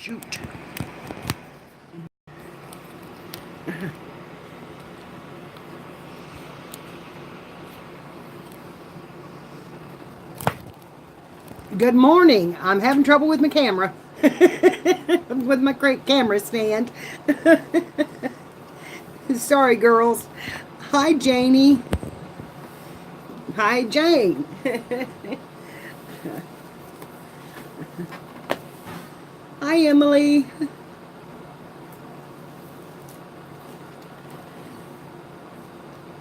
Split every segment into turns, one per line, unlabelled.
shoot. Good morning. I'm having trouble with my camera. With my great camera stand. Sorry, girls. Hi, Janie. Hi, Jane. Hi, Emily.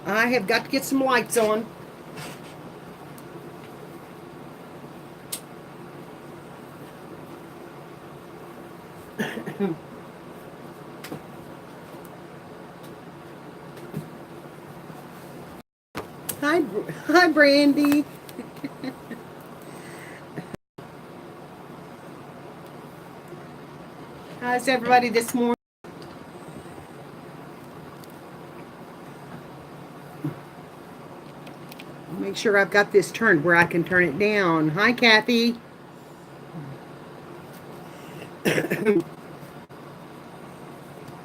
I have got to get some lights on. Hi, hi, Brandy. How's everybody this morning? Make sure I've got this turned where I can turn it down. Hi, Kathy.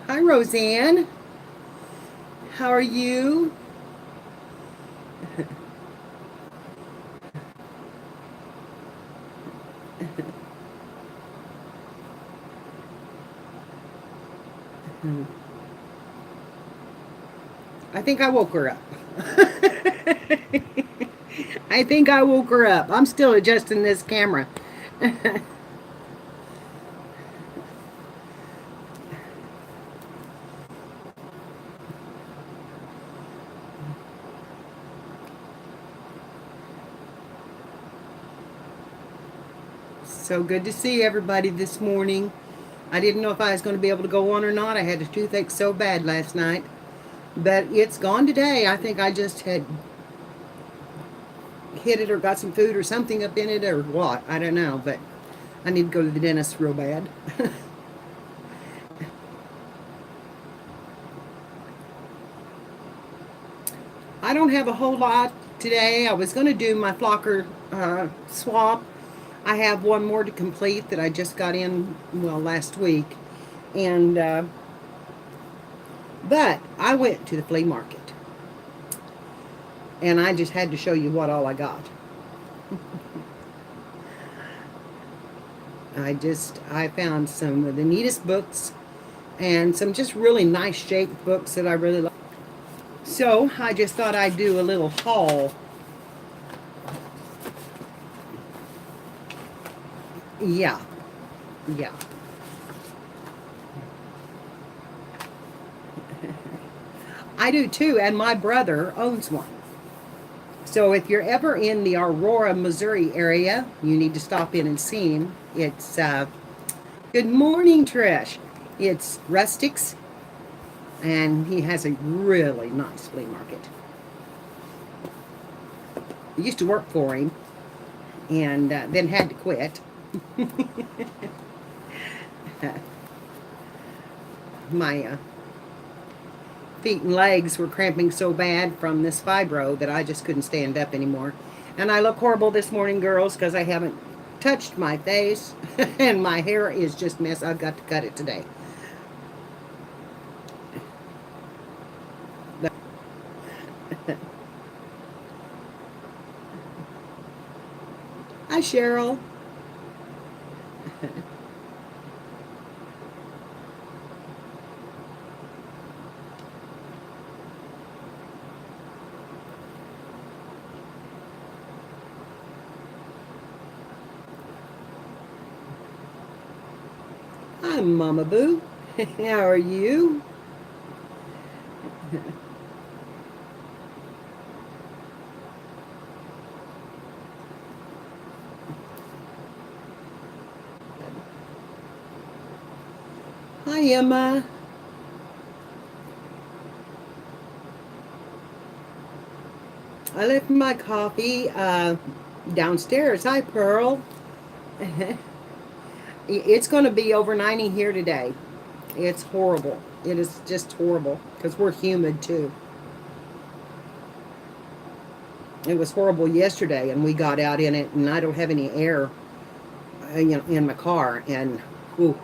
Hi, Roseanne. How are you? I think I woke her up. I think I woke her up. I'm still adjusting this camera. So good to see everybody this morning. I didn't know if I was going to be able to go on or not. I had a toothache so bad last night. But it's gone today. I think I just had hit it or got some food or something up in it or what. I don't know. But I need to go to the dentist real bad. I don't have a whole lot today. I was going to do my flocker swap. I have one more to complete that I just got in, well, last week. And, but I went to the flea market. And I just had to show you what all I got. I found some of the neatest books and some just really nice shaped books that I really like. So I just thought I'd do a little haul. Yeah, yeah. I do too, and my brother owns one. So if you're ever in the Aurora, Missouri area, you need to stop in and see him. It's, good morning, Trish. It's Rustics, and he has a really nice flea market. I used to work for him, and then had to quit. My feet and legs were cramping so bad from this fibro that I just couldn't stand up anymore. And I look horrible this morning, girls, because I haven't touched my face and my hair is just a mess. I've got to cut it today. Hi, Cheryl. Hi, Mama Boo. How are you? Hi, Emma. I left my coffee downstairs. Hi, Pearl. It's going to be over 90 here today. It's horrible. It is just horrible because we're humid too. It was horrible yesterday, and we got out in it, and I don't have any air, in my car, and whew,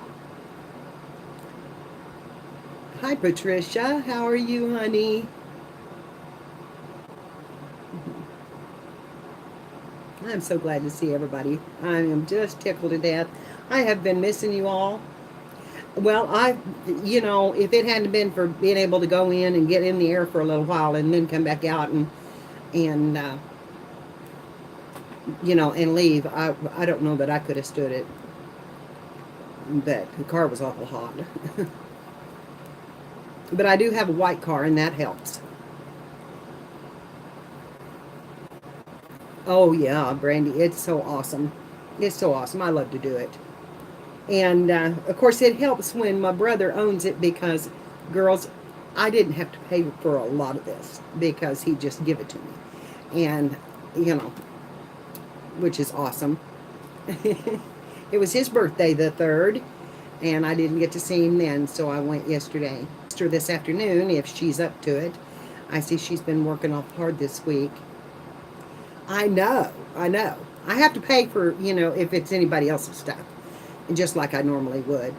Hi, Patricia. How are you, honey? I'm so glad to see everybody. I am just tickled to death. I have been missing you all. Well, if it hadn't been for being able to go in and get in the air for a little while and then come back out and leave, I don't know that I could have stood it. But the car was awful hot. But I do have a white car, and that helps. Oh yeah, Brandy, it's so awesome. It's so awesome. I love to do it. And of course, it helps when my brother owns it because, girls, I didn't have to pay for a lot of this because he just give it to me, and you know, which is awesome. It was his birthday, the 3rd, and I didn't get to see him then, so I went yesterday. Her this afternoon if she's up to it. I see she's been working off hard this week. I know. I have to pay for, if it's anybody else's stuff, just like I normally would.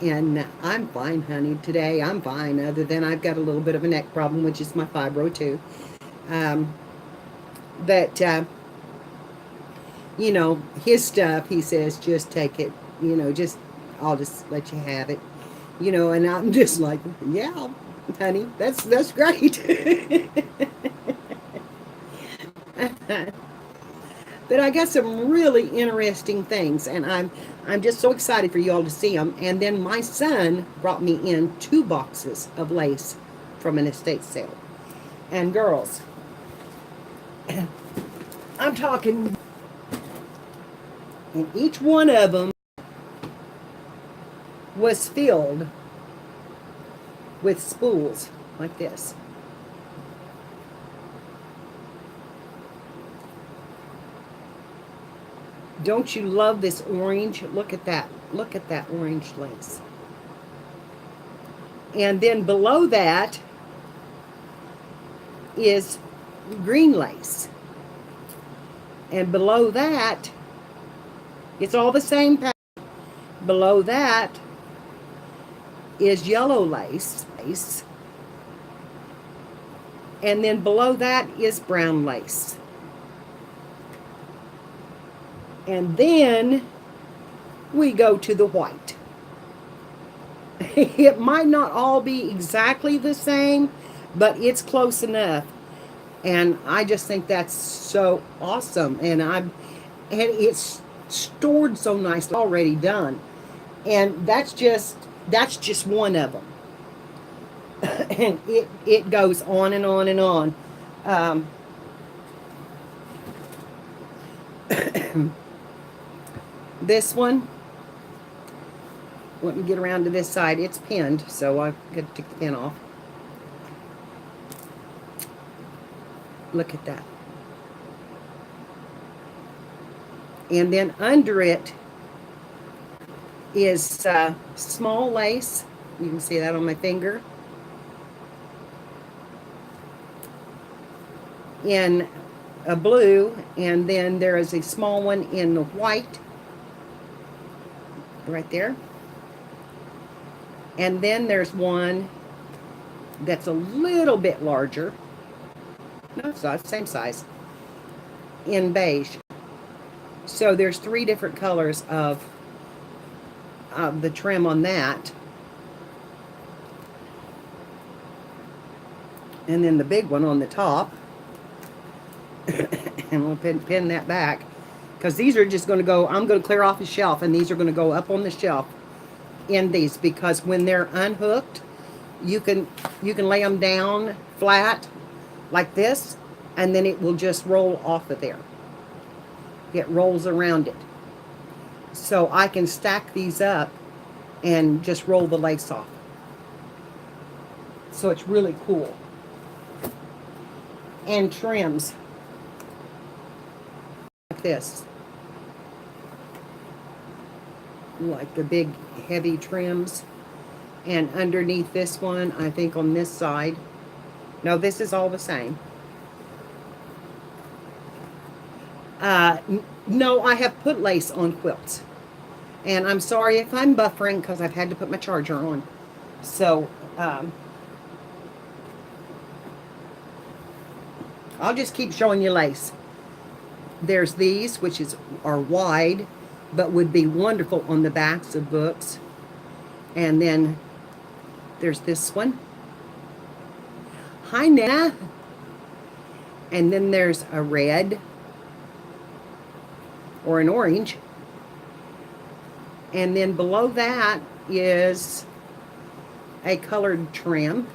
And I'm fine, honey. Today I'm fine, other than I've got a little bit of a neck problem, which is my fibro too. But his stuff, he says, just take it. I'll just let you have it. And I'm just like, yeah, honey, that's great. But I got some really interesting things, and I'm just so excited for you all to see them. And then my son brought me in 2 boxes of lace from an estate sale. And girls, I'm talking, and each one of them was filled with spools like this. Don't you love this orange? Look at that. Look at that orange lace. And then below that is green lace. And below that, it's all the same pattern. Below that is yellow lace. And then below that is brown lace. And then we go to the white. It might not all be exactly the same, but it's close enough. And I just think that's so awesome. And it's stored so nicely, already done. And that's just one of them. And it goes on and on and on. This one, let me get around to this side. It's pinned, so I've got to take the pin off. Look at that. And then under it is small lace. You can see that on my finger. In a blue, and then there is a small one in the white. Right there. And then there's one that's a little bit larger. No, it's not the same size. In beige. So there's 3 different colors of the trim on that. And then the big one on the top. And we'll pin that back. Because these are just going to go, I'm going to clear off the shelf, and these are going to go up on the shelf in these, because when they're unhooked, you can lay them down flat like this, and then it will just roll off of there. It rolls around it. So I can stack these up and just roll the lace off. So it's really cool. And trims like this. Like the big heavy trims. And underneath this one, I think on this side, no, this is all the same. No, I have put lace on quilts. And I'm sorry if I'm buffering because I've had to put my charger on. So Um, I'll just keep showing you lace. There's these, which are wide, but would be wonderful on the backs of books. And then there's this one. Hi, Nana. And then there's a red or an orange. And then below that is a colored trim.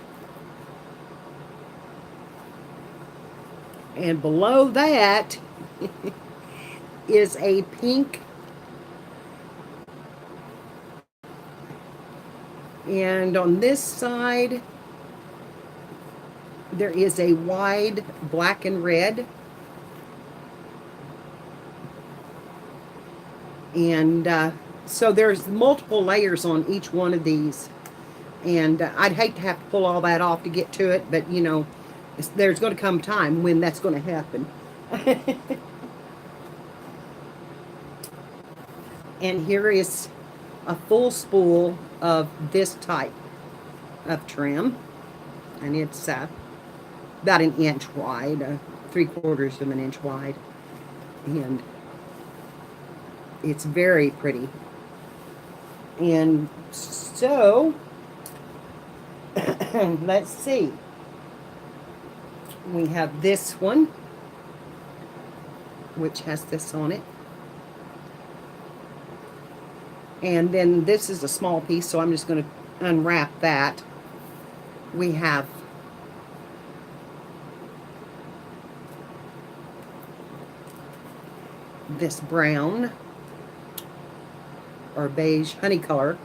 And below that is a pink. And on this side, there is a wide black and red. And so there's multiple layers on each one of these. And I'd hate to have to pull all that off to get to it, but you know, there's going to come time when that's going to happen. And here is a full spool of this type of trim. And it's about an inch wide, 3/4 of an inch wide. And it's very pretty. And so, let's see. We have this one, which has this on it. And then this is a small piece, so I'm just going to unwrap that. We have this brown or beige honey color.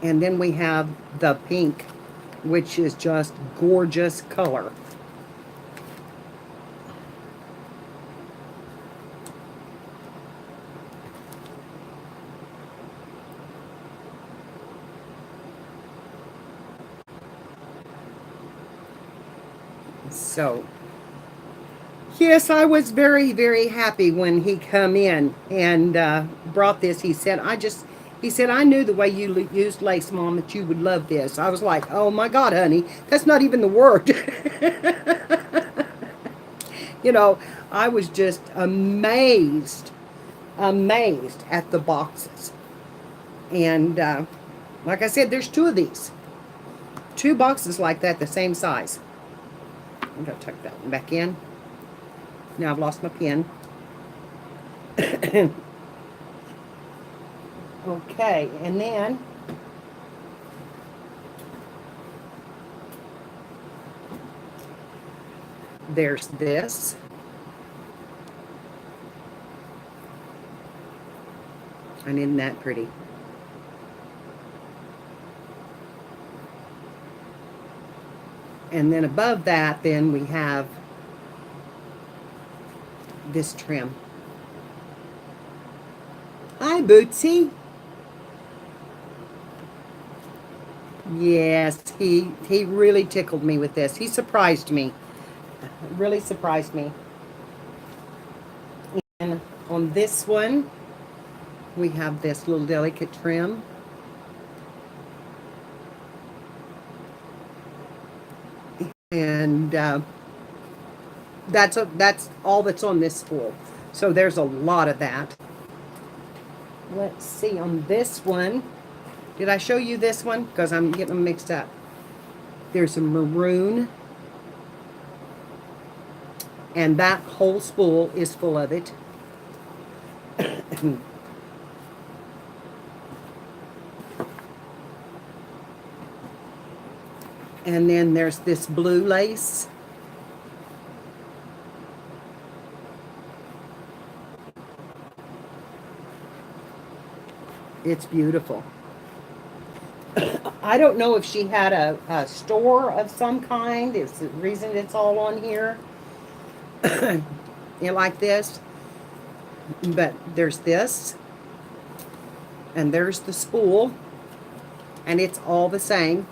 And then we have the pink, which is just gorgeous color. So, yes, I was very, very happy when he come in and brought this. He said, I knew the way you used lace, Mom, that you would love this. I was like, oh my God, honey, that's not even the word. You know, I was just amazed at the boxes. And like I said, there's 2 of these. 2 boxes like that, the same size. I'm going to tuck that one back in. Now I've lost my pen. Okay, and then there's this. And isn't that pretty? And then above that, then we have this trim. Hi, Bootsy. Yes, he really tickled me with this. He surprised me. Really surprised me. And on this one, we have this little delicate trim. And that's all that's on this spool. So there's a lot of that. Let's see, on this one, did I show you this one? Because I'm getting them mixed up. There's a maroon. And that whole spool is full of it. And then there's this blue lace. It's beautiful. I don't know if she had a store of some kind. It's the reason it's all on here. Like this. But there's this. And there's the spool. And it's all the same.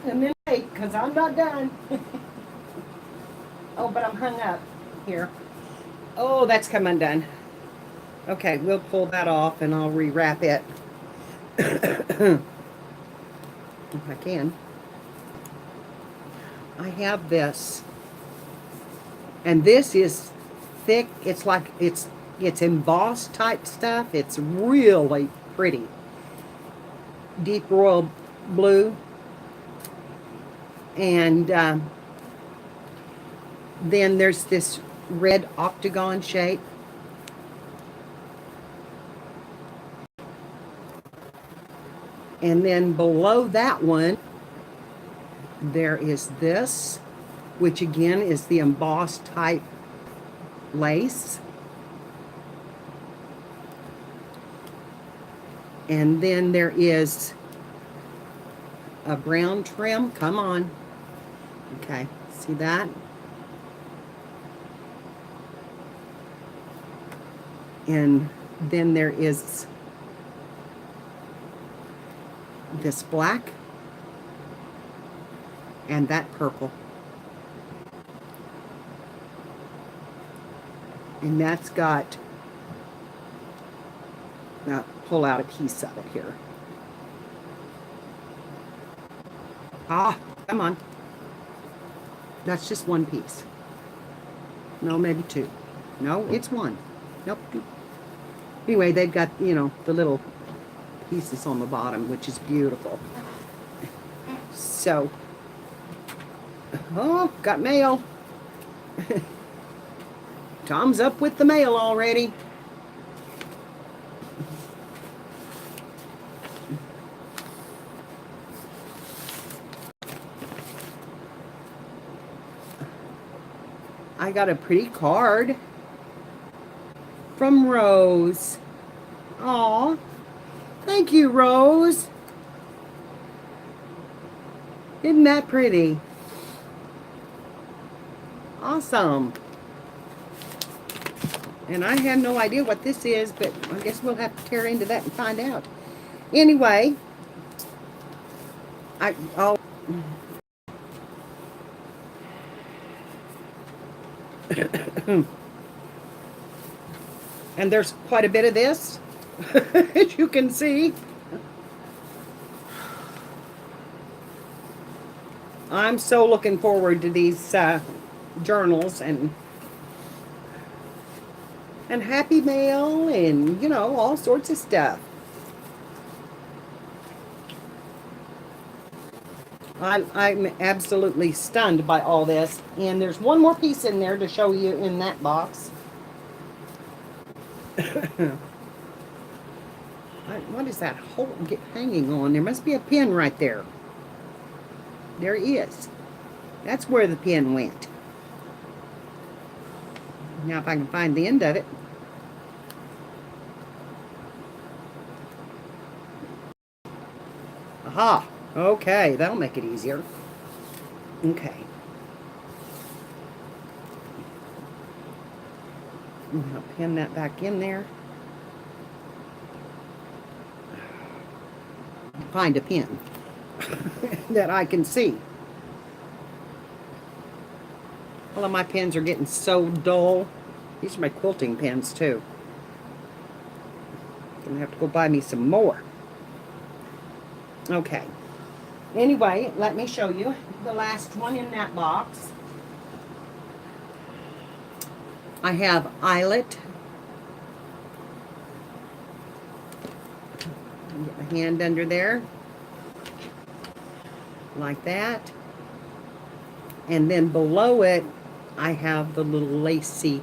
And then wait, because I'm not done. Oh, but I'm hung up here. Oh, that's come undone. Okay, we'll pull that off and I'll rewrap it. If I can. I have this. And this is thick. It's like it's embossed type stuff. It's really pretty. Deep royal blue. And then there's this red octagon shape. And then below that one, there is this, which again is the embossed type lace. And then there is a brown trim. Come on. Okay, see that? And then there is this black and that purple. And that's got, now pull out a piece of it here. Ah, come on. That's just one piece. No, maybe two. No, it's one. Nope. Anyway, they've got, you know, the little pieces on the bottom, which is beautiful. So, oh, got mail. Tom's up with the mail already. I got a pretty card from Rose. Aw, thank you, Rose. Isn't that pretty? Awesome. And I have no idea what this is, but I guess we'll have to tear into that and find out. Anyway, I'll and there's quite a bit of this, as you can see. I'm so looking forward to these journals and Happy Mail and, you know, all sorts of stuff. I'm absolutely stunned by all this. And there's one more piece in there to show you in that box. What is that hole hanging on? There must be a pin right there. There is. That's where the pin went. Now if I can find the end of it. Aha! Okay, that'll make it easier. Okay. I'll pin that back in there. Find a pin that I can see. All of my pens are getting so dull. These are my quilting pens too. Gonna have to go buy me some more. Okay. Anyway, let me show you the last one in that box. I have eyelet. Get my hand under there. Like that. And then below it, I have the little lacy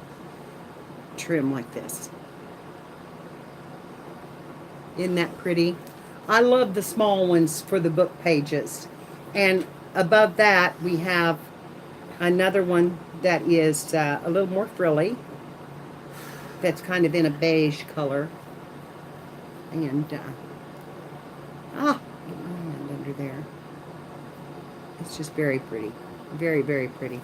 trim like this. Isn't that pretty? I love the small ones for the book pages. And above that, we have another one that is a little more frilly. That's kind of in a beige color. And, get my hand under there. It's just very pretty. Very, very pretty.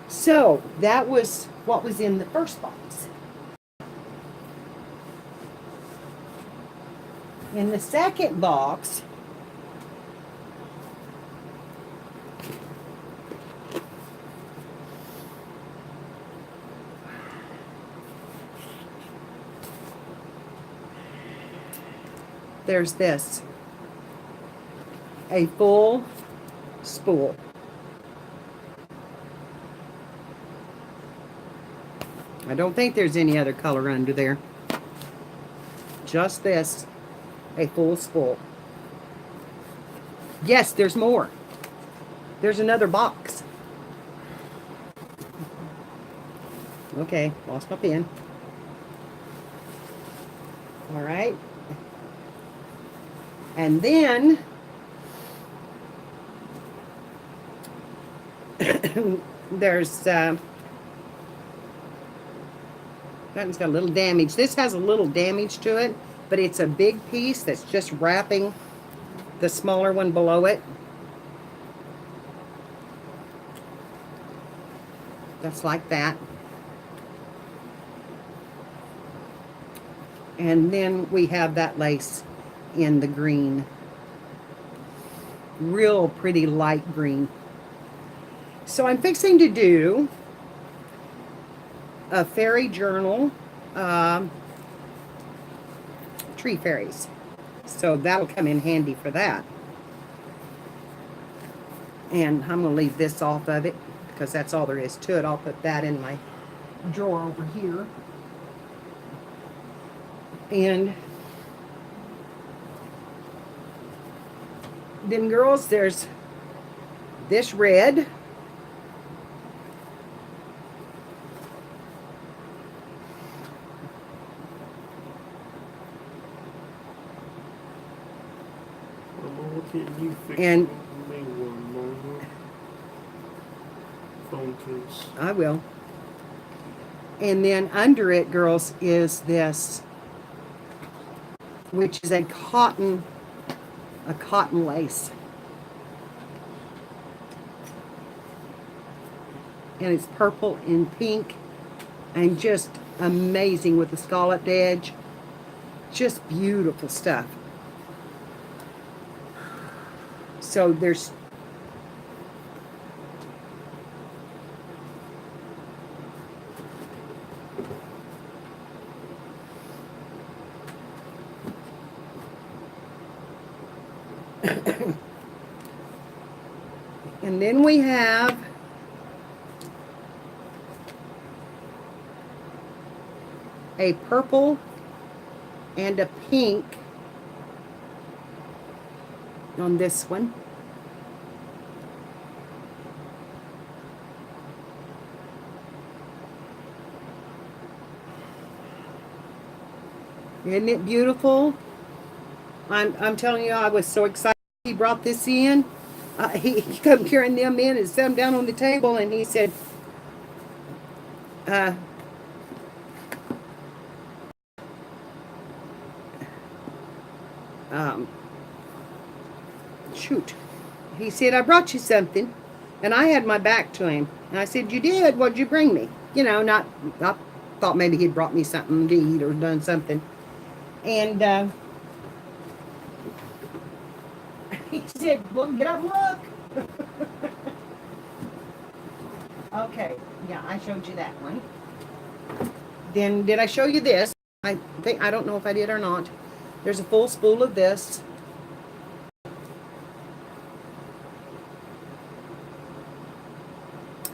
So, that was what was in the first box. In the second box, there's this, a full spool. I don't think there's any other color under there. Just this, a full spool. Yes, there's more. There's another box. Okay, lost my pen. All right. And then there's that one's got a little damage. This has a little damage to it, but it's a big piece that's just wrapping the smaller one below it. Just like that. And then we have that lace in the green. Real pretty light green. So I'm fixing to do a fairy journal, tree fairies. So that'll come in handy for that. And I'm going to leave this off of it because that's all there is to it. I'll put that in my drawer over here. And then, girls, there's this red. And
phone case.
I will. And then under it, girls, is this, which is a cotton lace. And it's purple and pink and just amazing with the scalloped edge. Just beautiful stuff. So there's and then we have a purple and a pink on this one. Isn't it beautiful? I'm telling you, I was so excited he brought this in. He come carrying them in and set them down on the table, and he said, shoot. He said, I brought you something. And I had my back to him. And I said, you did? What'd you bring me? You know, I thought maybe he'd brought me something to eat or done something. And he said, well, get up and look. Okay. Yeah, I showed you that one. Then did I show you this? I don't know if I did or not. There's a full spool of this.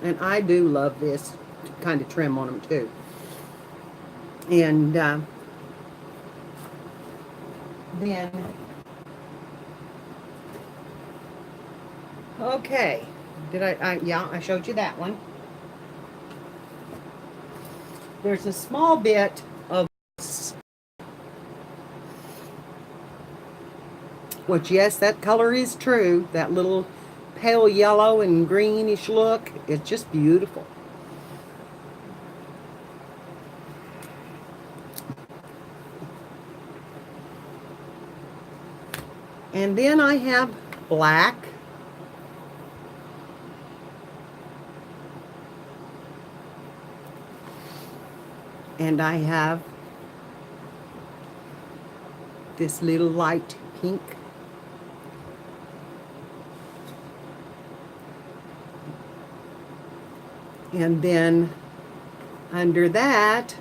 And I do love this kind of trim on them too. And then, okay, did yeah, I showed you that one. There's a small bit of this, which, yes, that color is true. That little pale yellow and greenish look. It's just beautiful. And then I have black. And I have this little light pink. And then under that,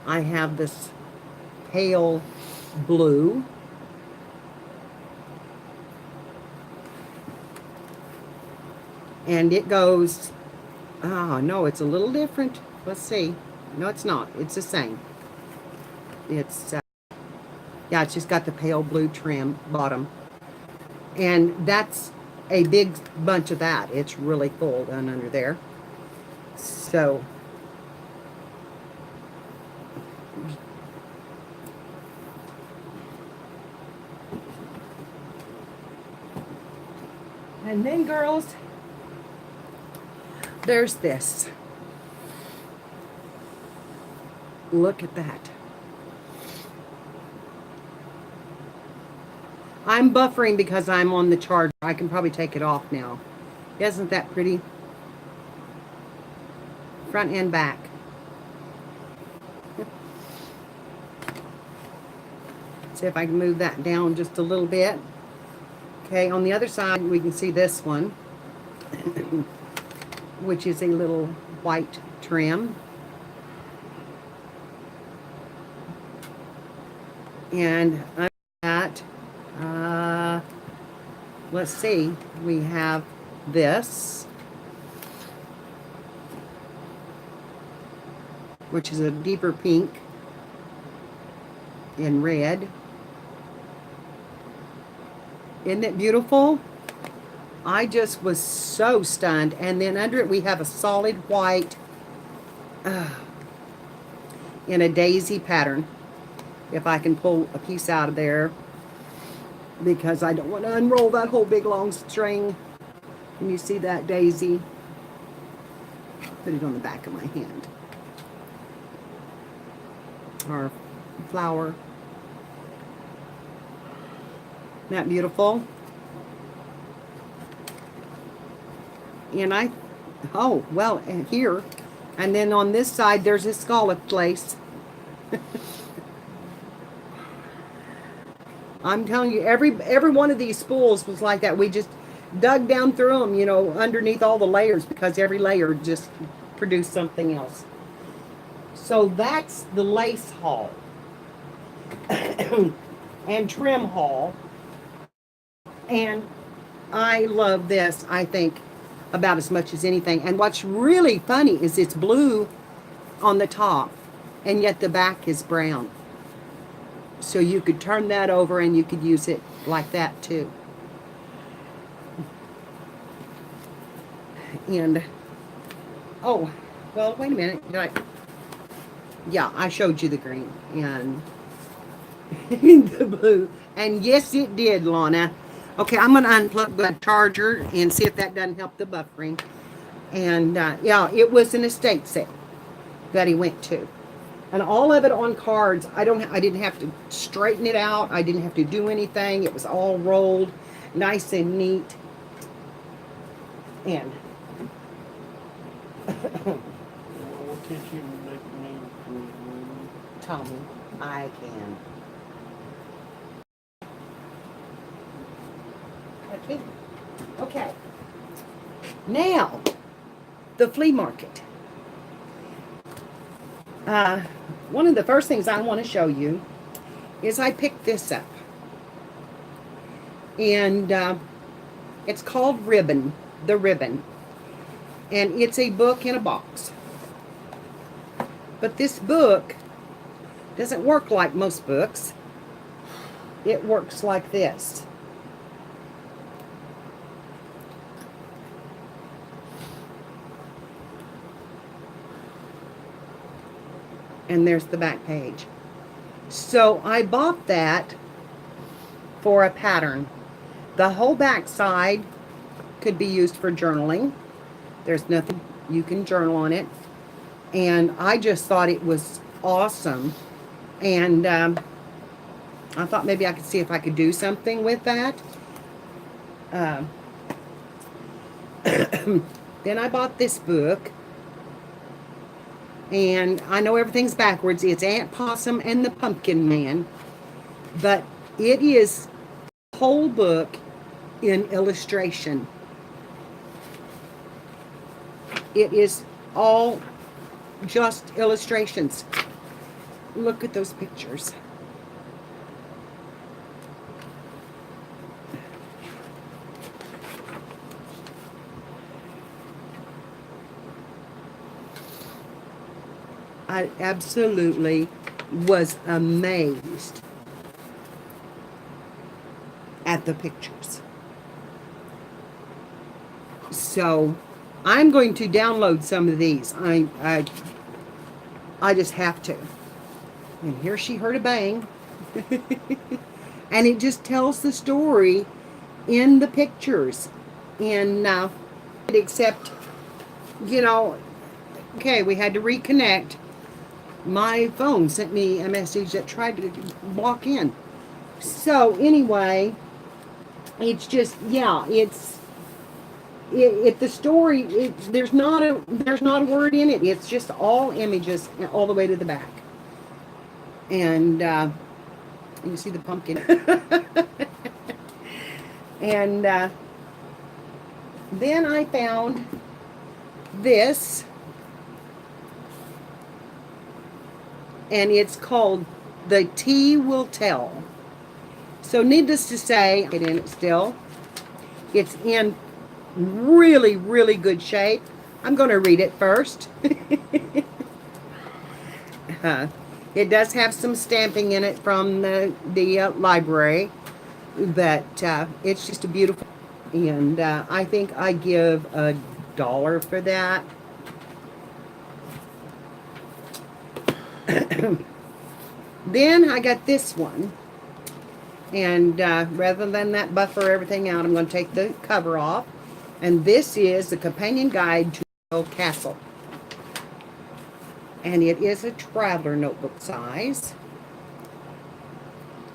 I have this pale blue. And it goes, oh, no, it's a little different. Let's see. No, it's not. It's the same. It's, yeah, it's just got the pale blue trim bottom. And that's a big bunch of that. It's really full down under there. So, and then girls, there's this. Look at that. I'm buffering because I'm on the charger. I can probably take it off now. Isn't that pretty? Front and back. See if I can move that down just a little bit. Okay, on the other side we can see this one, which is a little white trim. And under that, let's see, we have this, which is a deeper pink and red. Isn't it beautiful? I just was so stunned. And then under it we have a solid white in a daisy pattern. If I can pull a piece out of there, because I don't want to unroll that whole big long string. Can you see that daisy? Put it on the back of my hand. Or flower. Isn't that beautiful? And oh, well, and here, and then on this side, there's a scalloped lace. I'm telling you, every one of these spools was like that. We just dug down through them, you know, underneath all the layers, because every layer just produced something else. So that's the lace haul and trim haul. And I love this, I think, about as much as anything. And what's really funny is it's blue on the top, and yet the back is brown. So you could turn that over and you could use it like that too. And, oh, well, wait a minute. Yeah, I showed you the green and the blue. And yes, it did, Lana. Okay, I'm going to unplug the charger and see if that doesn't help the buffering. And, yeah, it was an estate sale that he went to. And all of it on cards. I didn't have to straighten it out. I didn't have to do anything. It was all rolled, nice and neat. And
What can you make me
Tommy, I can. Okay. Now, the flea market. One of the first things I want to show you is I picked this up. And it's called Ribbon, The Ribbon. And it's a book in a box. But this book doesn't work like most books. It works like this. And there's the back page. So I bought that for a pattern. The whole back side could be used for journaling. There's nothing, you can journal on it. And I just thought it was awesome. And I thought maybe I could see if I could do something with that. Then I bought this book. And I know everything's backwards. It's Aunt Possum and the Pumpkin Man. But it is a whole book in illustration. It is all just illustrations. Look at those pictures. I absolutely was amazed at the pictures. So I'm going to download some of these. I just have to. And here she heard a bang. And it just tells the story in the pictures. And except, you know, okay, we had to reconnect. My phone sent me a message that tried to block in. So anyway, it's just, yeah, the story, there's not a word in it. It's just all images all the way to the back. And you can see the pumpkin. And then I found this, and it's called The Tea Will Tell. So needless to say, get in it still. It's in really, really good shape. I'm going to read it first. It does have some stamping in it from the library, but it's just a beautiful, and I think I give $1 for that. Then I got this one, and rather than that buffer everything out, I'm going to take the cover off. And this is the companion guide to the castle. And it is a traveler notebook size.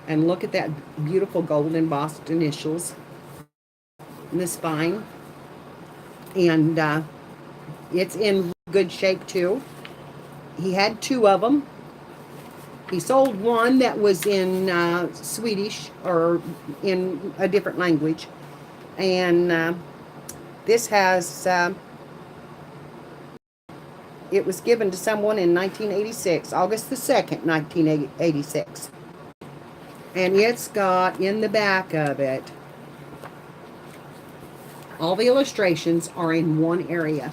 And look at that beautiful gold embossed initials in the spine. And it's in good shape too. He had 2 of them. He sold one that was in Swedish or in a different language. And this has, it was given to someone in 1986, August the 2nd, 1986. And it's got in the back of it, all the illustrations are in one area.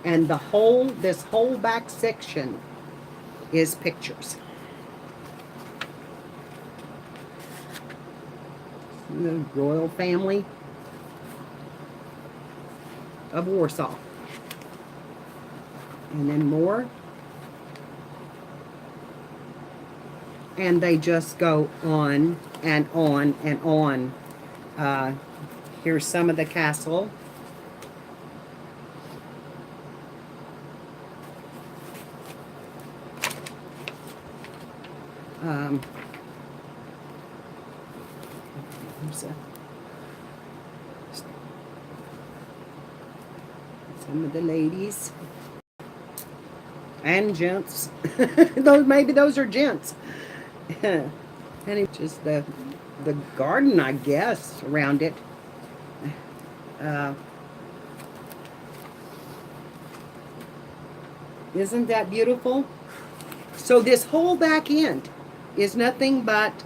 And this whole back section is pictures. The royal family of Warsaw. And then more. And they just go on and on and on. Here's some of the castle. Some of the ladies and gents. Those are gents. And it's just the garden, I guess, around it. Isn't that beautiful? So this whole back end is nothing but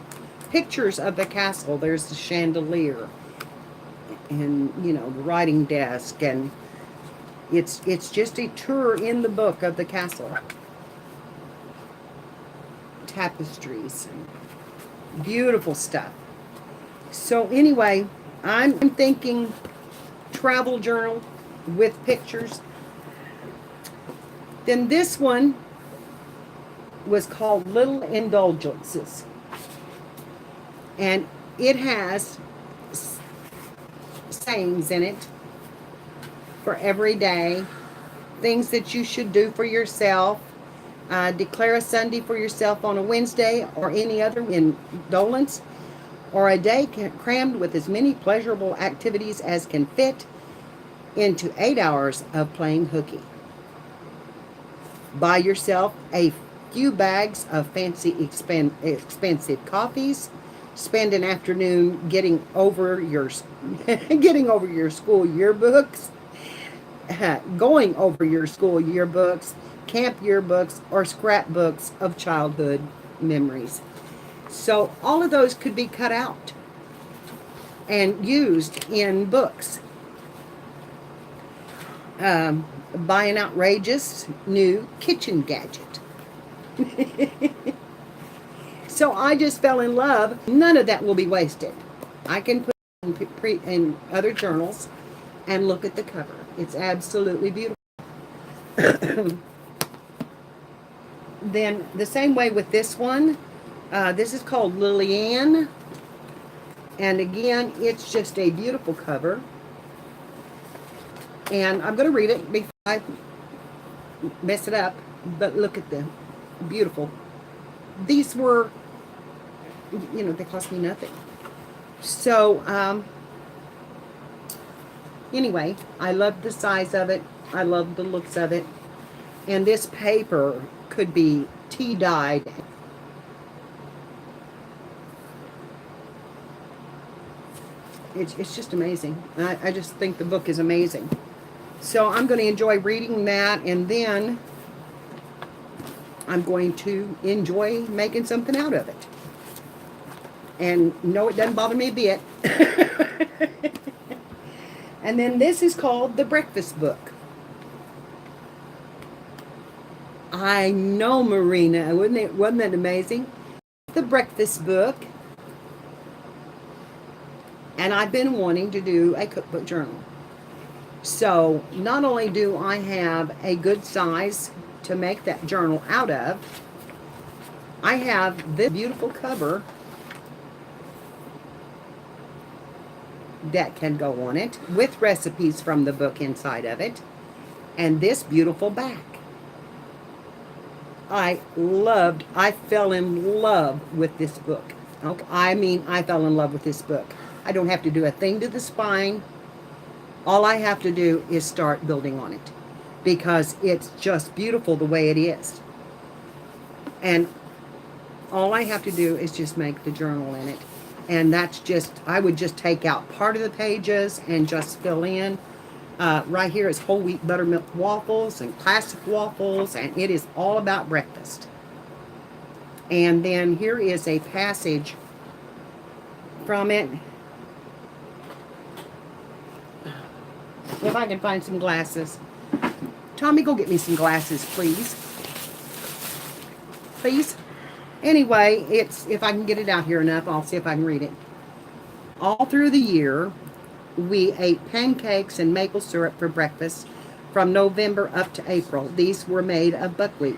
pictures of the castle. There's the chandelier and, you know, the writing desk, and it's just a tour in the book of the castle. Tapestries and beautiful stuff. So anyway, I'm thinking travel journal with pictures. Then this one was called Little Indulgences. And it has sayings in it for every day. Things that you should do for yourself. Declare a Sunday for yourself on a Wednesday or any other indolence, or a day crammed with as many pleasurable activities as can fit into 8 hours of playing hooky. Buy yourself a few bags of fancy expensive coffees. Spend an afternoon getting over your school yearbooks, going over your school yearbooks, camp yearbooks, or scrapbooks of childhood memories. So all of those could be cut out and used in books. buy an outrageous new kitchen gadget. So I just fell in love. None of that will be wasted. I can put in other journals and look at the cover. It's absolutely beautiful. Then the same way with this one. This is called Lillian. And again, it's just a beautiful cover. And I'm going to read it before I mess it up. But look at the beautiful. These were, you know, they cost me nothing. So, anyway, I love the size of it. I love the looks of it. And this paper could be tea dyed. It's just amazing. I just think the book is amazing. So I'm going to enjoy reading that, and then I'm going to enjoy making something out of it. And no, it doesn't bother me a bit. And then this is called The Breakfast Book. I know, Marina. Wasn't that amazing? The Breakfast Book. And I've been wanting to do a cookbook journal. So not only do I have a good size to make that journal out of, I have this beautiful cover that can go on it with recipes from the book inside of it, and this beautiful back. I fell in love with this book. Okay, I fell in love with this book. I don't have to do a thing to the spine. All I have to do is start building on it, because it's just beautiful the way it is. And all I have to do is just make the journal in it. And that's just, I would just take out part of the pages and just fill in. Right here is whole wheat buttermilk waffles and classic waffles, and it is all about breakfast. And then here is a passage from it. If I can find some glasses. Tommy, go get me some glasses, please. Please. Anyway, it's, if I can get it out here enough, I'll see if I can read it. All through the year, we ate pancakes and maple syrup for breakfast from November up to April. These were made of buckwheat,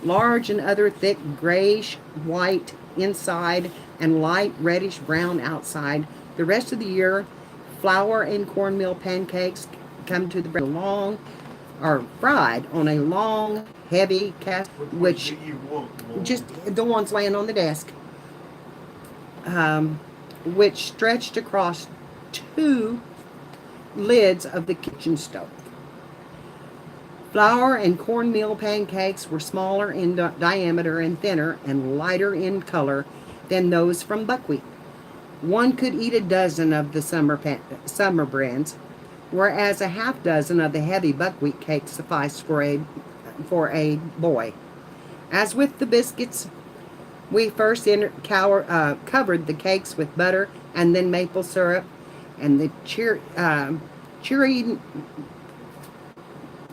large and other thick grayish white inside and light reddish brown outside. The rest of the year, flour and cornmeal pancakes come to the bread long, or fried on a long, heavy cast, which just the ones laying on the desk, which stretched across 2 lids of the kitchen stove. Flour and cornmeal pancakes were smaller in diameter and thinner and lighter in color than those from buckwheat. One could eat a dozen of the summer brands, whereas a half dozen of the heavy buckwheat cakes sufficed for a boy. As with the biscuits, we first covered the cakes with butter and then maple syrup, and the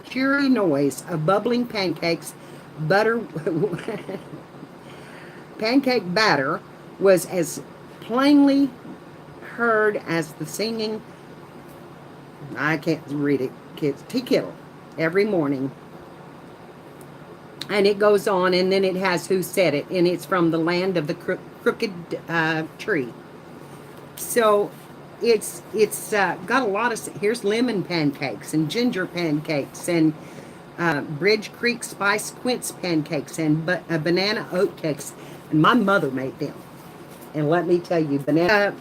cheery noise of bubbling pancake batter was as plainly heard as the singing, I can't read it, kids, tea kettle every morning. And it goes on, and then it has who said it, and it's from the land of the crooked tree. So it's got a lot of, here's lemon pancakes and ginger pancakes and Bridge Creek spice quince pancakes and banana oat cakes. And my mother made them. And let me tell you, banana,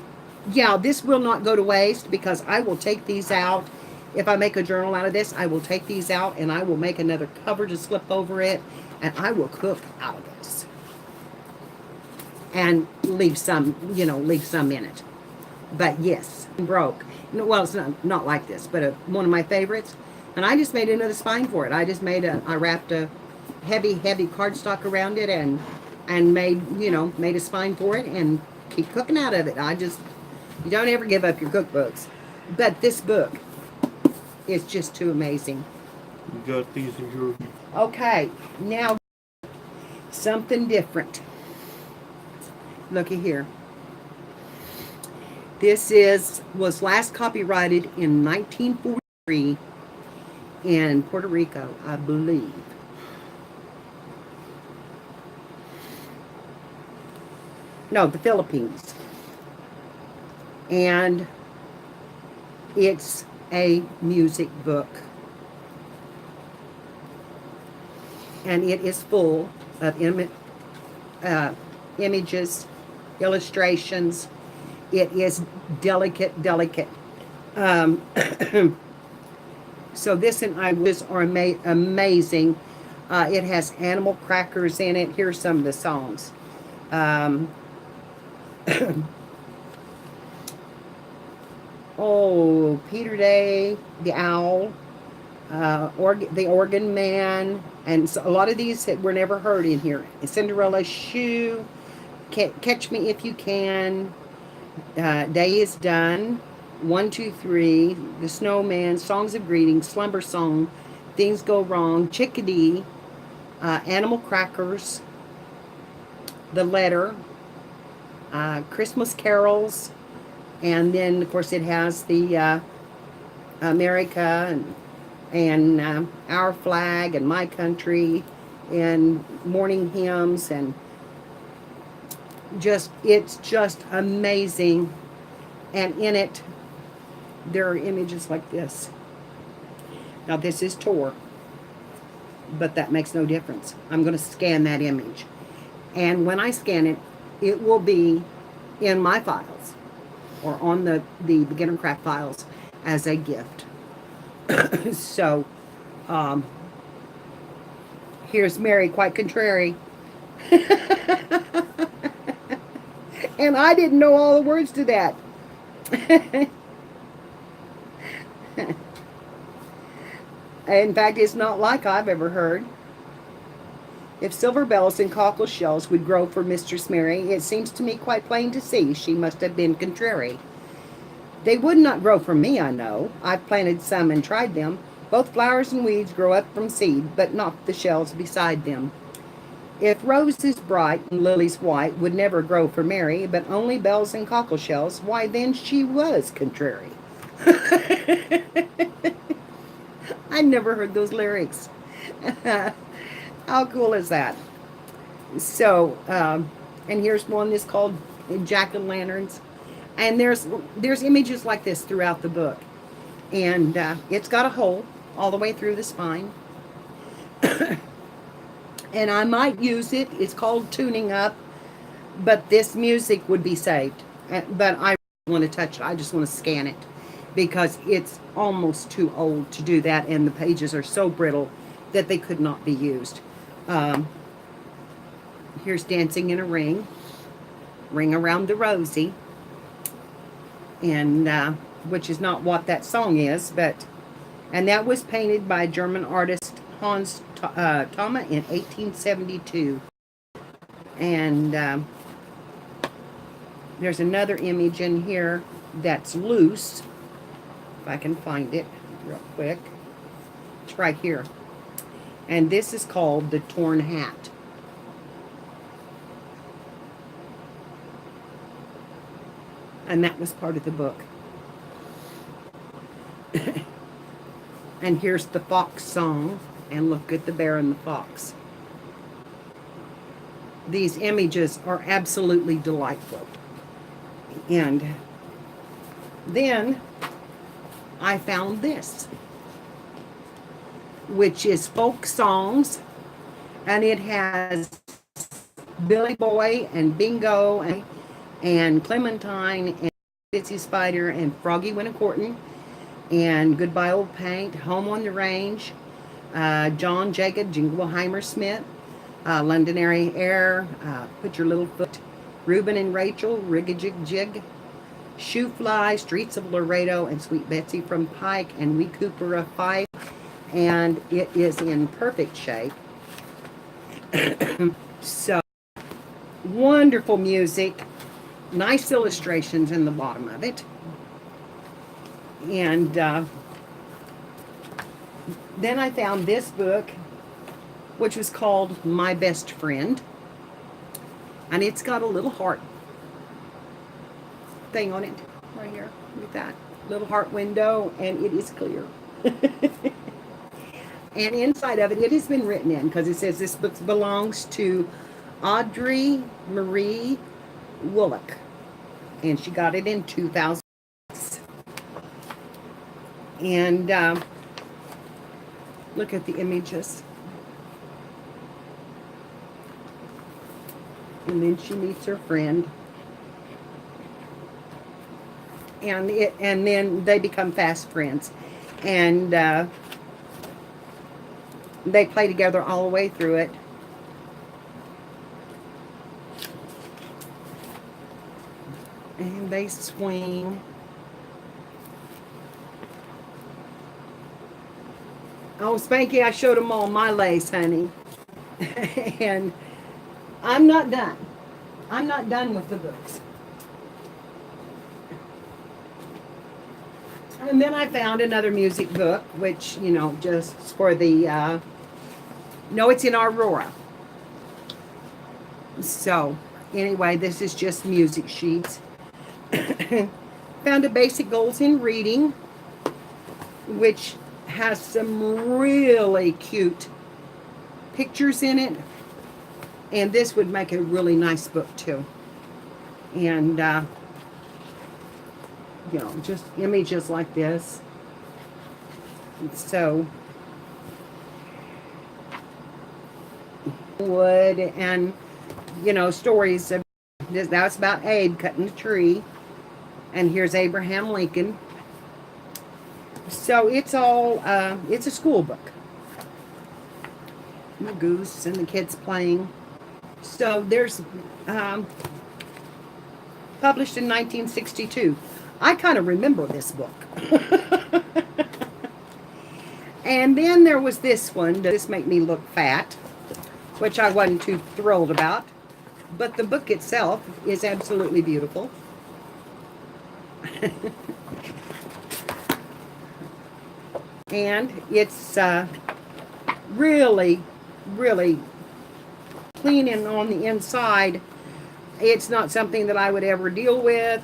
yeah, this will not go to waste, because I will take these out. If I make a journal out of this, I will take these out and I will make another cover to slip over it, and I will cook out of this. And leave some, leave some in it. But yes, broke. Well, it's not like this, but one of my favorites. And I just made another spine for it. I wrapped a heavy cardstock around it and made a spine for it and keep cooking out of it. You don't ever give up your cookbooks. But this book is just too amazing
You got these in your.
Okay, now something different. Looky here. This was last copyrighted in 1943 in Puerto Rico, I believe. No, the Philippines. And it's a music book. And it is full of images, illustrations. It is delicate, delicate. So this and I was are amazing. It has animal crackers in it. Here's some of the songs. Oh, Peter Day, the Owl, the Organ Man, and so a lot of these that were never heard in here. Cinderella's Shoe, Catch Me If You Can, Day Is Done, 1, 2, 3, The Snowman, Songs of Greeting, Slumber Song, Things Go Wrong, Chickadee, Animal Crackers, The Letter, Christmas Carols, and then of course it has the America and Our Flag and My Country and morning hymns, and it's just amazing. And in it there are images like this. Now this is Tor, but that makes no difference. I'm going to scan that image, and when I scan it, it will be in my files or on the beginner craft files as a gift. So here's Mary, quite contrary. And I didn't know all the words to that. In fact, it's not like I've ever heard. If silver bells and cockle shells would grow for Mistress Mary, it seems to me quite plain to see she must have been contrary. They would not grow for me, I know. I've planted some and tried them. Both flowers and weeds grow up from seed, but not the shells beside them. If roses bright and lilies white would never grow for Mary, but only bells and cockle shells, why then she was contrary. I never heard those lyrics. How cool is that? So, and here's one that's called Jack-o'-lanterns. And there's images like this throughout the book. And it's got a hole all the way through the spine. And I might use it. It's called Tuning Up. But this music would be saved. But I don't want to touch it. I just want to scan it, because it's almost too old to do that. And the pages are so brittle that they could not be used. Here's Dancing in a Ring. Ring Around the Rosie. And which is not what that song is, and that was painted by German artist Hans Thoma in 1872. And there's another image in here that's loose, if I can find it real quick. It's right here, and this is called The Torn Hat. And that was part of the book. And here's the fox song. And look at the bear and the fox. These images are absolutely delightful. And then I found this, which is folk songs. And it has Billy Boy and Bingo and Clementine and Bitsy Spider and Froggy Wintercorton and Goodbye Old Paint, Home on the Range, John Jacob Jingleheimer Smith, Londonderry Air, Put Your Little Foot, Reuben and Rachel, Rig-a-Jig Jig, Shoe Fly, Streets of Laredo, and Sweet Betsy from Pike, and Wee Cooper of Fife. And it is in perfect shape. So, wonderful music. Nice illustrations in the bottom of it. And Then I found this book, which was called My Best Friend. And it's got a little heart thing on it right here with that little heart window, and it is clear. And inside of it, it has been written in because it says this book belongs to Audrey Marie Woollach, and she got it in 2000. And look at the images. And then she meets her friend, and then they become fast friends, and they play together all the way through it. And they swing. Oh, Spanky, I showed them all my lace, honey. And I'm not done. I'm not done with the books. And then I found another music book, which, you know, just for the, no, it's in Aurora. So, anyway, this is just music sheets. Found a Basic Goals in Reading, which has some really cute pictures in it. And this would make a really nice book, too. And, you know, just images like this. So, wood and, you know, stories of this. That's about Abe cutting the tree. And here's Abraham Lincoln. So it's all, it's a school book. And the goose and the kids playing. So there's, published in 1962. I kind of remember this book. And then there was this one. This Make Me Look Fat, which I wasn't too thrilled about. But the book itself is absolutely beautiful. And it's really, really clean and on the inside. It's not something that I would ever deal with.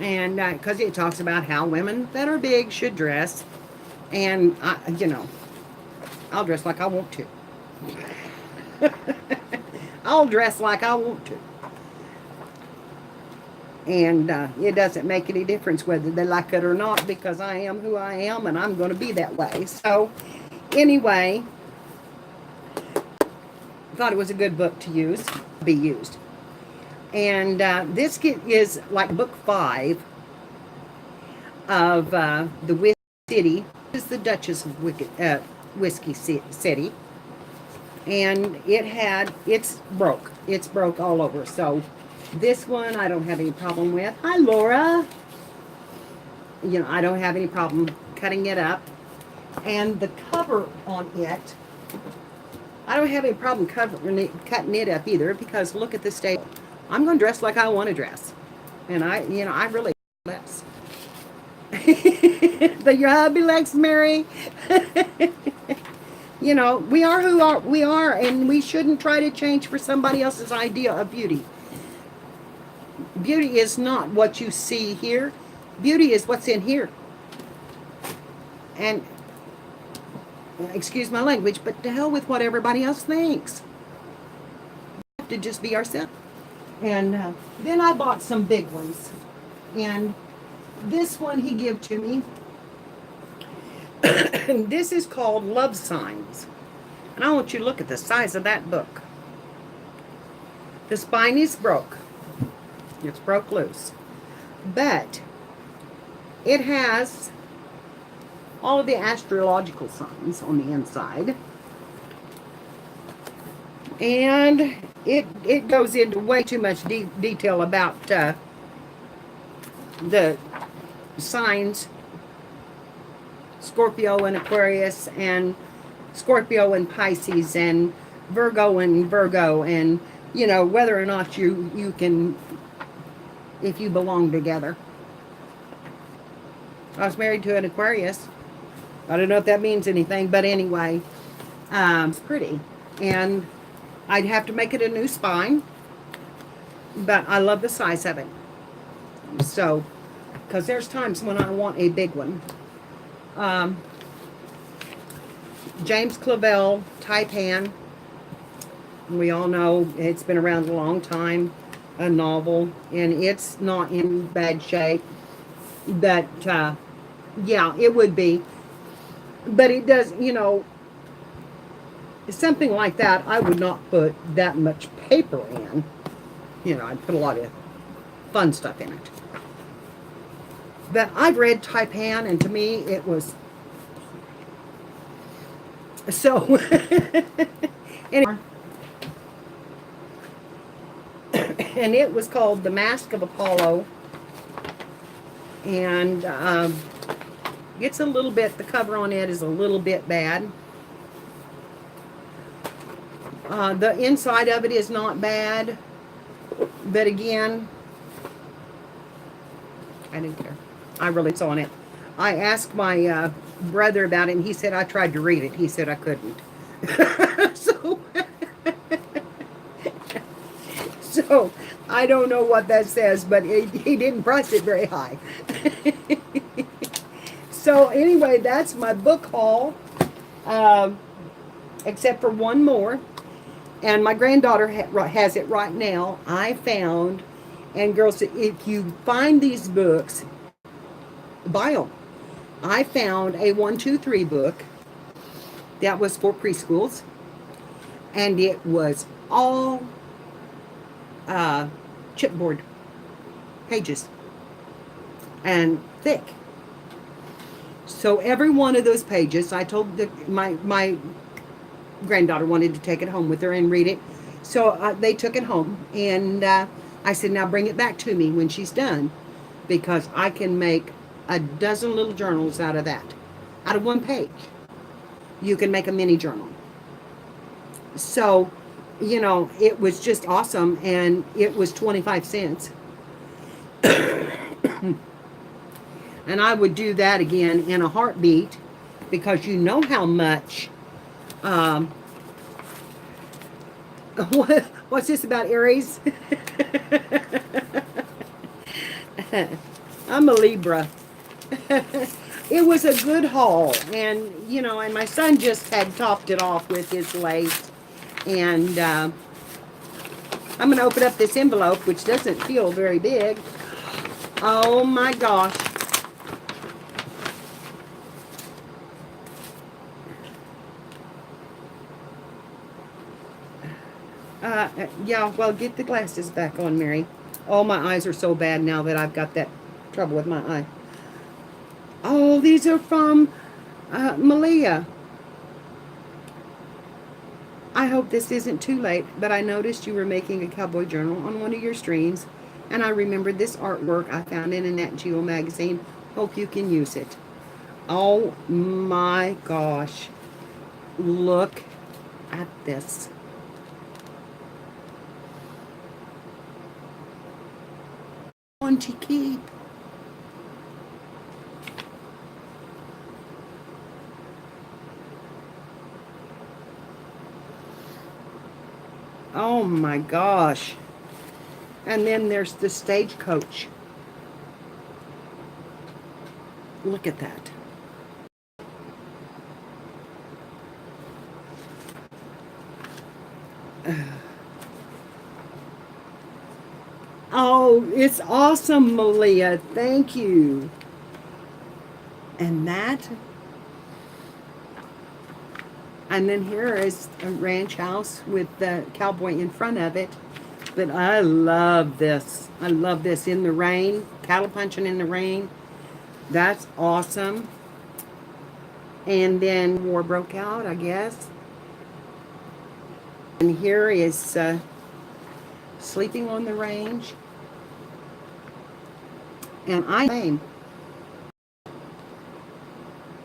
And because it talks about how women that are big should dress. And, you know, I'll dress like I want to. I'll dress like I want to. And it doesn't make any difference whether they like it or not, because I am who I am and I'm going to be that way. So, anyway, thought it was a good book to be used. And this is like book 5 of the Whiskey City. This is the Duchess of Whiskey City. And it's broke. It's broke all over. So this one I don't have any problem with. Hi, Laura. You know, I don't have any problem cutting it up. And the cover on it, I don't have any problem cutting it up either, because look at the staple. I'm going to dress like I want to dress. And I really less. But your hubby likes Mary. You know, we are who we are, and we shouldn't try to change for somebody else's idea of beauty. Beauty is not what you see here. Beauty is what's in here. And, excuse my language, but to hell with what everybody else thinks. We have to just be ourselves. And then I bought some big ones. And this one he gave to me. And this is called Love Signs. And I want you to look at the size of that book. The spine is broke. It's broke loose. But it has all of the astrological signs on the inside. And it goes into way too much detail about the signs, Scorpio and Aquarius, and Scorpio and Pisces, and Virgo, and you know, whether or not you can, if you belong together. I was married to an Aquarius. I don't know if that means anything, but anyway, it's pretty. And I'd have to make it a new spine, but I love the size of it. So, because there's times when I want a big one. Um, James Clavell, Taipan. We all know it's been around a long time, a novel, and it's not in bad shape. But, yeah, it would be. But it does, something like that, I would not put that much paper in. I'd put a lot of fun stuff in it. But I've read Taipan, and to me, it was so. Anyway, and it was called The Mask of Apollo, and it's a little bit. The cover on it is a little bit bad. The inside of it is not bad, but again, I didn't care. I really saw it. I asked my brother about it, and he said I tried to read it. He said I couldn't. so, so I don't know what that says, but he didn't price it very high. So anyway, that's my book haul, except for one more. And my granddaughter has it right now. I found, and girls, if you find these books, buy them. I found a 1, 2, 3 book that was for preschools, and it was all chipboard pages and thick. So every one of those pages, I told my granddaughter wanted to take it home with her and read it. So they took it home, and I said, now bring it back to me when she's done, because I can make a dozen little journals out of that. Out of one page, you can make a mini journal. So, it was just awesome, and it was 25 cents. And I would do that again in a heartbeat, because you know how much what's this about Aries? I'm a Libra. It was a good haul, and and my son just had topped it off with his lace. And I'm going to open up this envelope, which doesn't feel very big. Oh my gosh. Yeah, well, get the glasses back on, Mary. Oh, my eyes are so bad now that I've got that trouble with my eye. Oh, these are from Malia. I hope this isn't too late, but I noticed you were making a cowboy journal on one of your streams, and I remembered this artwork I found in a Nat Geo magazine. Hope you can use it. Oh my gosh. Look at this. One to keep. Oh my gosh. And then there's the stagecoach. Look at that. Oh, it's awesome, Malia. Thank you. And that. And then here is a ranch house with the cowboy in front of it. But I love this. I love this in the rain. Cattle punching in the rain. That's awesome. And then war broke out, I guess. And here is sleeping on the range. And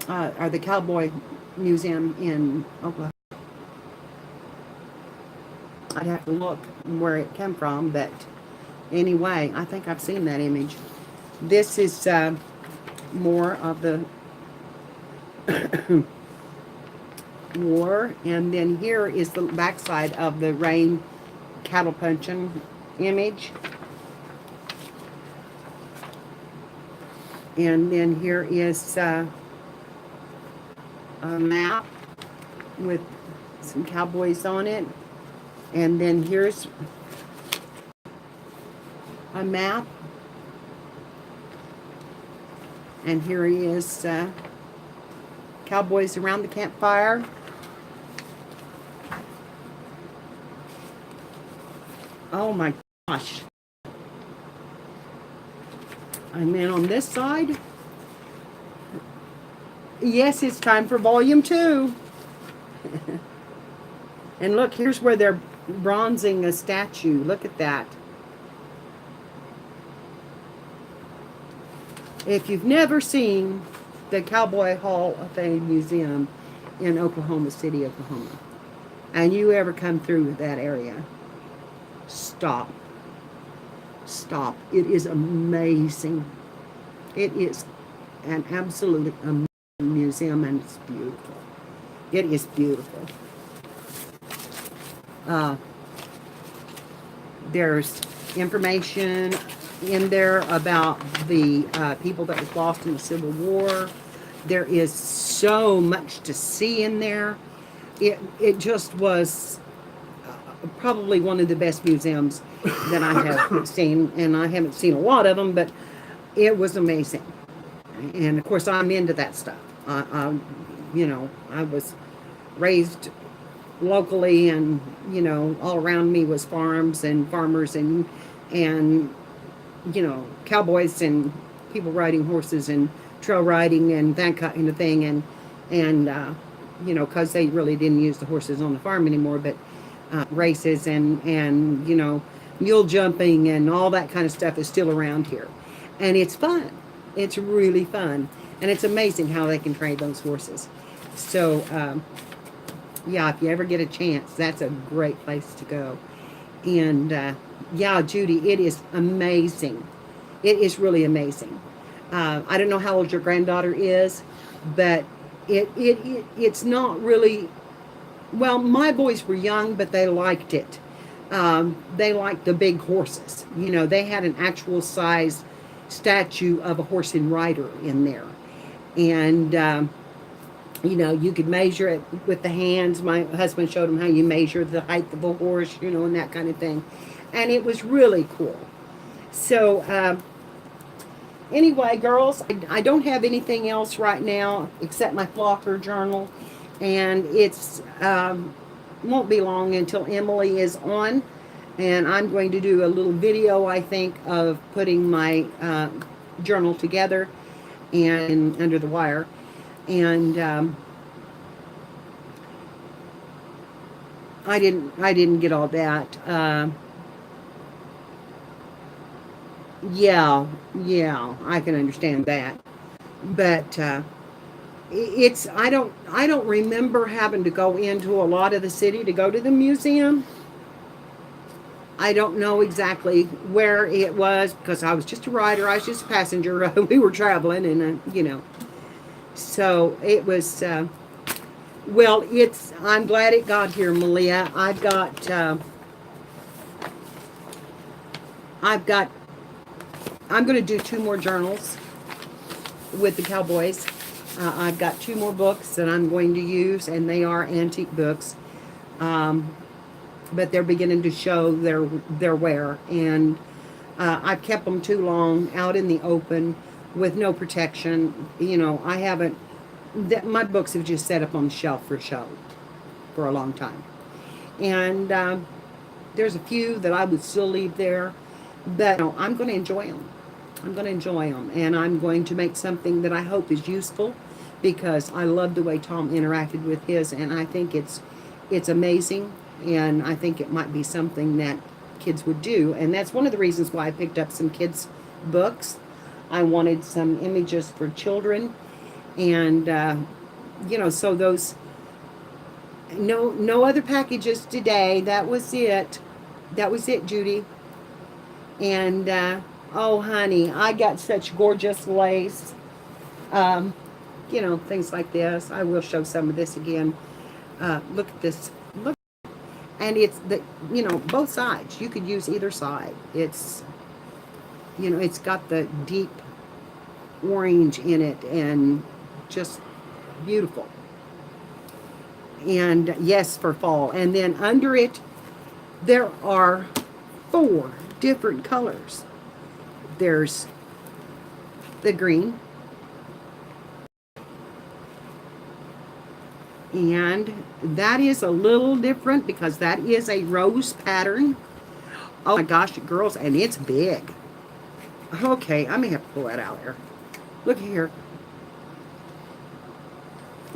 are the Cowboy Museum in Oklahoma. I'd have to look where it came from, but anyway, I think I've seen that image. This is more of the War. And then here is the backside of the Rain cattle punching image. And then here is a map with some cowboys on it. And then here's a map. And here he is, cowboys around the campfire. Oh my gosh. And then on this side, yes, it's time for volume 2. And look, here's where they're bronzing a statue. Look at that. If you've never seen the Cowboy Hall of Fame Museum in Oklahoma City, Oklahoma, and you ever come through that area, stop. Stop. It is amazing. It is an absolutely amazing museum, and it's beautiful. It is beautiful. There's information in there about the people that was lost in the Civil War. There is so much to see in there. It just was probably one of the best museums that I have seen, and I haven't seen a lot of them, but it was amazing. And of course, I'm into that stuff. You know, I was raised locally, and you know, all around me was farms and farmers and you know, cowboys and people riding horses and trail riding and that kind of thing, and you know, because they really didn't use the horses on the farm anymore, but races and you know, mule jumping and all that kind of stuff is still around here, and it's fun. It's really fun, and it's amazing how they can train those horses. So yeah, if you ever get a chance, that's a great place to go. And yeah, Judy, it is amazing. It is really amazing. I don't know how old your granddaughter is, but it's not really. Well, my boys were young, but they liked it. They liked the big horses. You know, they had an actual size statue of a horse and rider in there. And, you know, you could measure it with the hands. My husband showed them how you measure the height of a horse, you know, and that kind of thing. And it was really cool. So, anyway, girls, I don't have anything else right now except my flocker journal. And it's won't be long until Emily is on, and I'm going to do a little video, I think, of putting my journal together and under the wire. And I didn't get all that. Yeah, I can understand that, but it's I don't remember having to go into a lot of the city to go to the museum. I don't know exactly where it was because I was just a rider. I was just a passenger. We were traveling, and you know, so it was. Well, I'm glad it got here, Malia. I've got. I'm going to do 2 more journals with the Cowboys. I've got 2 more books that I'm going to use, and they are antique books, but they're beginning to show their wear, and I've kept them too long out in the open with no protection. You know, I haven't. My books have just set up on the shelf for show for a long time, and there's a few that I would still leave there, but no, I'm going to enjoy them. I'm going to enjoy them, and I'm going to make something that I hope is useful, because I love the way Tom interacted with his, and I think it's amazing, and I think it might be something that kids would do, and that's one of the reasons why I picked up some kids' books. I wanted some images for children, and you know, so those no other packages today. That was it. That was it, Judy. And oh, honey, I got such gorgeous lace. you know, things like this. I will show some of this again. Look at this. Look, and it's the, you know, both sides. You could use either side. It's, you know, it's got the deep orange in it and just beautiful. And yes, for fall. And then under it, there are 4 different colors. There's the green, and that is a little different because that is a rose pattern. Oh my gosh, girls, and it's big. Okay, I may have to pull that out there. Look here.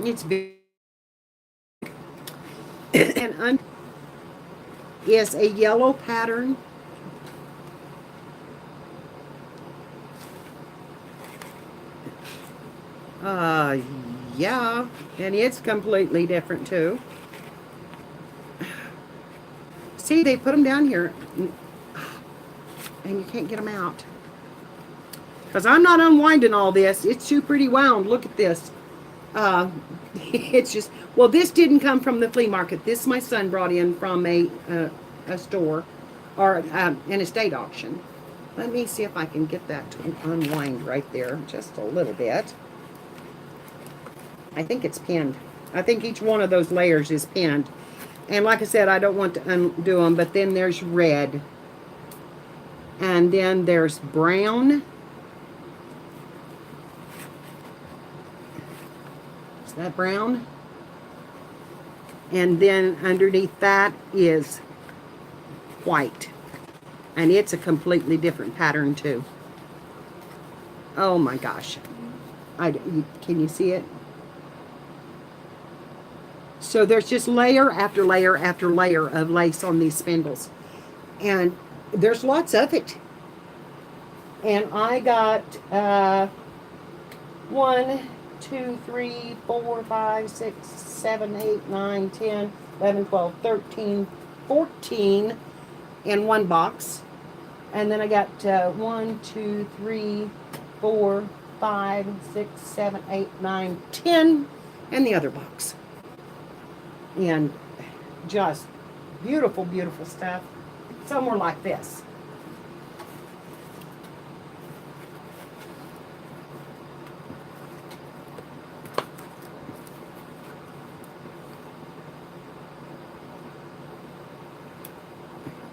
It's big. And under is a yellow pattern. Yeah, and it's completely different too. See, they put them down here, and you can't get them out. Because I'm not unwinding all this. It's too pretty wound. Look at this. It's just, well, this didn't come from the flea market. This my son brought in from a store or an estate auction. Let me see if I can get that to unwind right there just a little bit. I think it's pinned. I think each one of those layers is pinned. And like I said, I don't want to undo them, but then there's red. And then there's brown. Is that brown? And then underneath that is white. And it's a completely different pattern too. Oh my gosh. Can you see it? So there's just layer after layer after layer of lace on these spindles. And there's lots of it. And I got 1, 2, 3, 4, 5, 6, 7, 8, 9, 10, 11, 12, 13, 14 in one box. And then I got 1, 2, 3, 4, 5, 6, 7, 8, 9, 10 in the other box. And just beautiful, beautiful stuff. Somewhere like this.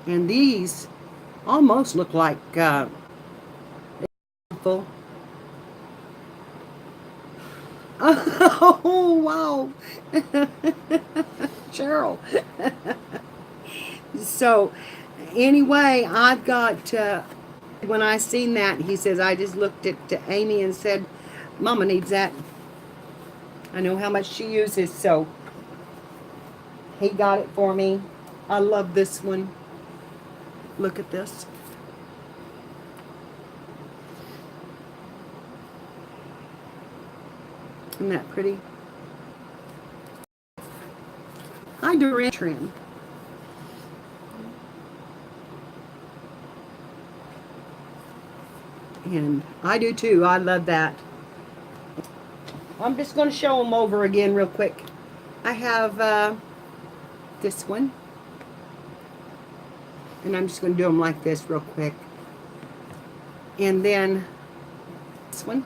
And these almost look like full. Oh, wow. Cheryl. So, anyway, I've got, when I seen that, he says, I just looked at Amy and said, Mama needs that. I know how much she uses, so he got it for me. I love this one. Look at this. Isn't that pretty? I do a trim. And I do too. I love that. I'm just going to show them over again real quick. I have this one. And I'm just going to do them like this real quick. And then this one.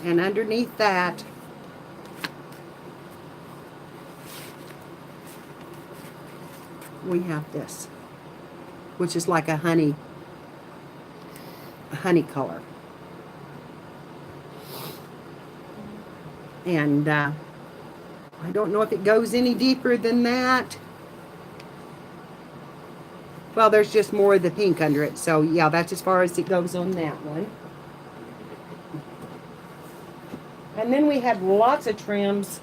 And underneath that, we have this, which is like a honey color. And I don't know if it goes any deeper than that. Well, there's just more of the pink under it. So, yeah, that's as far as it goes on that one. And then we have lots of trims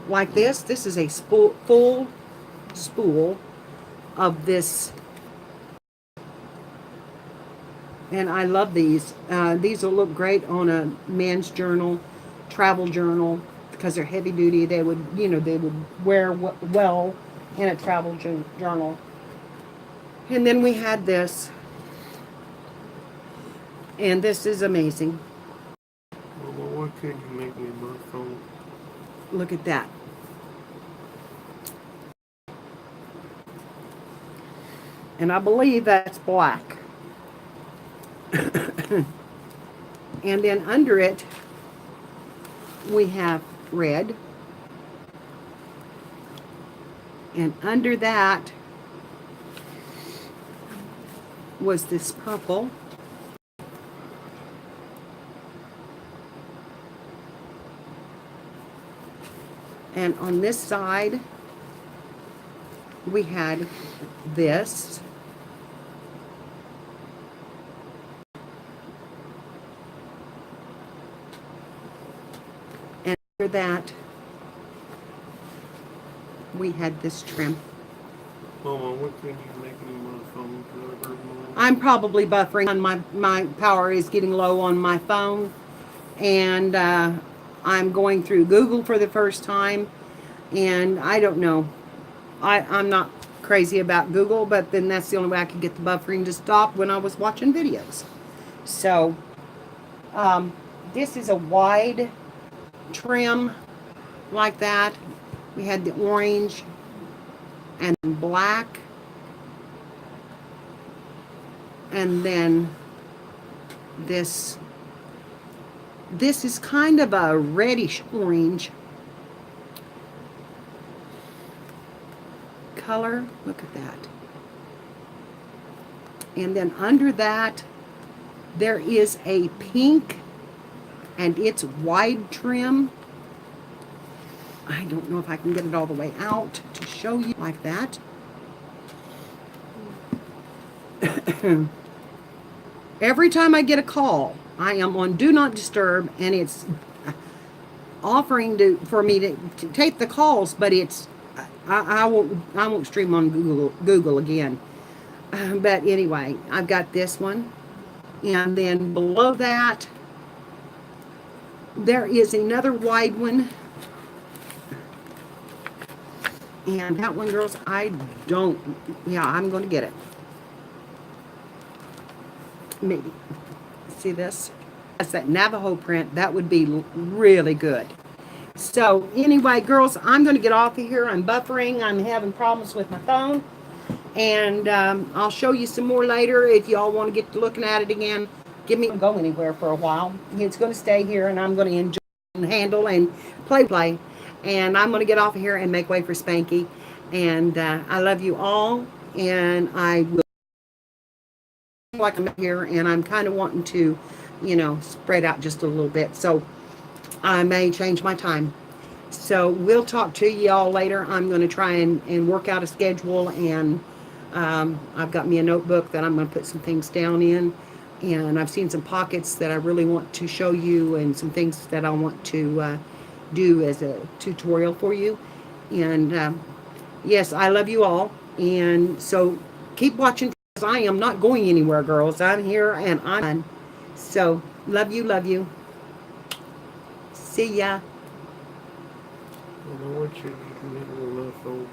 like this. This is a full spool of this. And I love these. These will look great on a men's journal, travel journal, because they're heavy duty. They would, you know, they would wear well in a travel journal. And then we had this. And this is amazing.
Mama, why can't you make me my phone?
Look at that. And I believe that's black. And then under it, we have red. And under that was this purple. And on this side, we had this. And under that, we had this trim.
Mama, why can't you make me my phone? Mama?
I'm probably buffering on my power is getting low on my phone. And I'm going through Google for the first time. And I don't know. I'm not crazy about Google, but then that's the only way I could get the buffering to stop when I was watching videos. So, this is a wide trim like that. We had the orange and black. And then this is kind of a reddish orange color. Look at that. And then under that, there is a pink, and it's wide trim. I don't know if I can get it all the way out to show you like that. Every time I get a call, I am on Do Not Disturb, and it's offering for me to take the calls, but it's I won't stream on Google again. But anyway, I've got this one, and then below that there is another wide one, and that one, girls, I'm going to get it. Maybe. See this? That's that Navajo print. That would be really good. So anyway, girls, I'm going to get off of here. I'm buffering. I'm having problems with my phone. And I'll show you some more later if y'all want to get to looking at it again. Go anywhere for a while. It's going to stay here, and I'm going to enjoy and handle and play. And I'm going to get off of here and make way for Spanky. And I love you all. And I will, like, I'm here, and I'm kind of wanting to, spread out just a little bit. So I may change my time. So we'll talk to y'all later. I'm going to try and work out a schedule, and I've got me a notebook that I'm going to put some things down in, and I've seen some pockets that I really want to show you, and some things that I want to do as a tutorial for you. And yes, I love you all, and so keep watching, because I am not going anywhere, girls. I'm here, and I'm so love you. See ya.
Mama, why can't you make me my phone?